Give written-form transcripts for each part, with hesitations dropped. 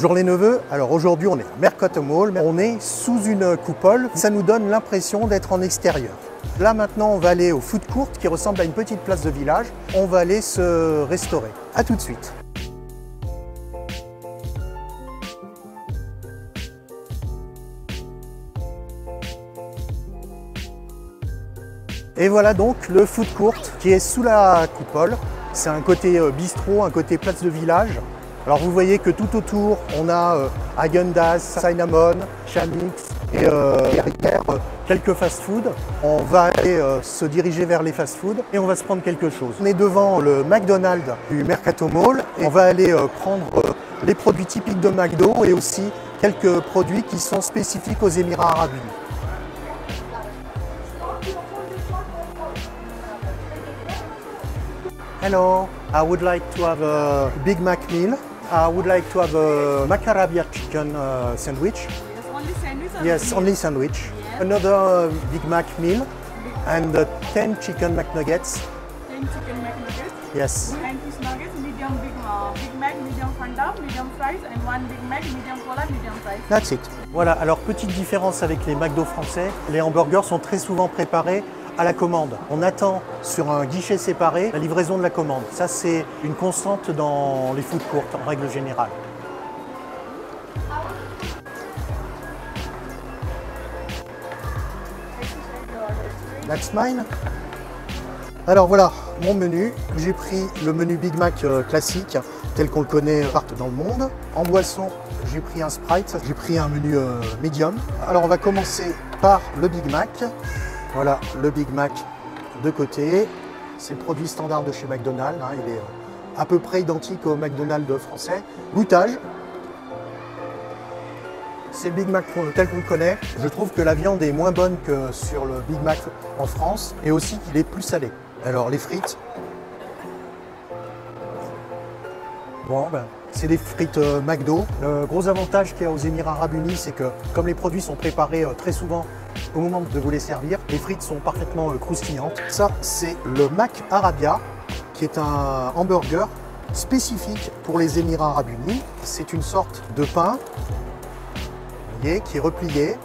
Bonjour les neveux, alors aujourd'hui on est à Mercato Mall, mais on est sous une coupole, ça nous donne l'impression d'être en extérieur. Là maintenant on va aller au food court qui ressemble à une petite place de village, on va aller se restaurer. A tout de suite. Et voilà donc le food court qui est sous la coupole. C'est un côté bistrot, un côté place de village. Alors vous voyez que tout autour, on a Häagen-Dazs, Cinnamon, Chamix et derrière quelques fast-food. On va aller se diriger vers les fast-food et on va se prendre quelque chose. On est devant le McDonald's du Mercato Mall et on va aller prendre les produits typiques de McDo et aussi quelques produits qui sont spécifiques aux Émirats Arabes Unis. Hello, I would like to have a Big Mac meal. I would like to have a Mac Arabia chicken sandwich. Yes, only sandwich? Yes, only sandwich. Yes. Another Big Mac meal and 10 chicken McNuggets. 10 chicken McNuggets? Yes. 10 fish nuggets, medium Big Mac, medium Fanta, medium fries and 1 Big Mac, medium cola, medium fries. That's it. Voilà, alors petite différence avec les McDo français, les hamburgers sont très souvent préparés à la commande. On attend sur un guichet séparé la livraison de la commande. Ça, c'est une constante dans les food courts en règle générale. That's mine. Alors voilà mon menu. J'ai pris le menu Big Mac classique tel qu'on le connaît partout dans le monde. En boisson, j'ai pris un Sprite. J'ai pris un menu medium. Alors on va commencer par le Big Mac. Voilà le Big Mac de côté, c'est le produit standard de chez McDonald's, hein, il est à peu près identique au McDonald's français. Goûtage, c'est le Big Mac tel qu'on le connaît. Je trouve que la viande est moins bonne que sur le Big Mac en France et aussi qu'il est plus salé. Alors les frites, bon, c'est des frites McDo. Le gros avantage qu'il y a aux Émirats Arabes Unis, c'est que comme les produits sont préparés très souvent au moment de vous les servir, les frites sont parfaitement croustillantes. Ça, c'est le Mac Arabia, qui est un hamburger spécifique pour les Émirats Arabes Unis. C'est une sorte de pain, vous voyez, qui est replié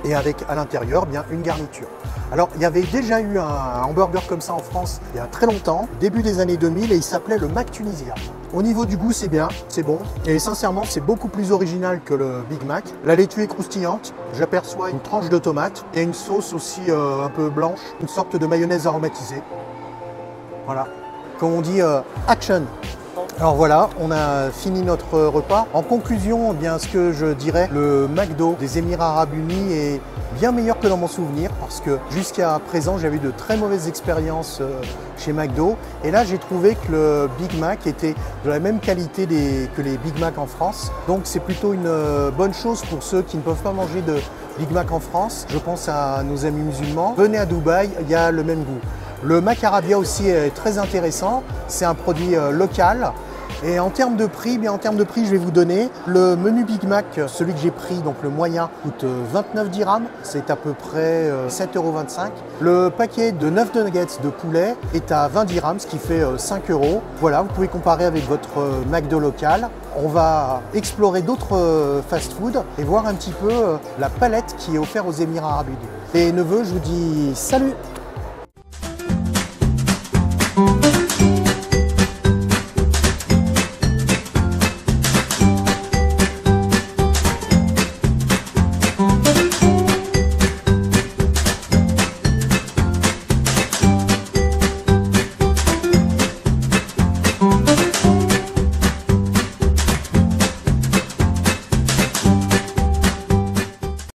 et avec à l'intérieur bien une garniture. Alors, il y avait déjà eu un hamburger comme ça en France il y a très longtemps, début des années 2000, et il s'appelait le Mac Tunisia. Au niveau du goût, c'est bien, c'est bon, et sincèrement, c'est beaucoup plus original que le Big Mac. La laitue est croustillante, j'aperçois une tranche de tomate et une sauce aussi un peu blanche, une sorte de mayonnaise aromatisée. Voilà, comme on dit, action. Alors voilà, on a fini notre repas. En conclusion, eh bien, ce que je dirais, le McDo des Émirats Arabes Unis est bien meilleur que dans mon souvenir parce que jusqu'à présent, j'avais eu de très mauvaises expériences chez McDo. Et là, j'ai trouvé que le Big Mac était de la même qualité que les Big Mac en France. Donc c'est plutôt une bonne chose pour ceux qui ne peuvent pas manger de Big Mac en France. Je pense à nos amis musulmans. Venez à Dubaï, il y a le même goût. Le Mac Arabia aussi est très intéressant, c'est un produit local. Et en termes de prix, je vais vous donner le menu Big Mac, celui que j'ai pris, donc le moyen, coûte 29 dirhams, c'est à peu près 7,25 €. Le paquet de 9 nuggets de poulet est à 20 dirhams, ce qui fait 5 €. Voilà, vous pouvez comparer avec votre McDo local. On va explorer d'autres fast-food et voir un petit peu la palette qui est offerte aux Émirats Arabes Unis. Les neveux, je vous dis salut! Thank you.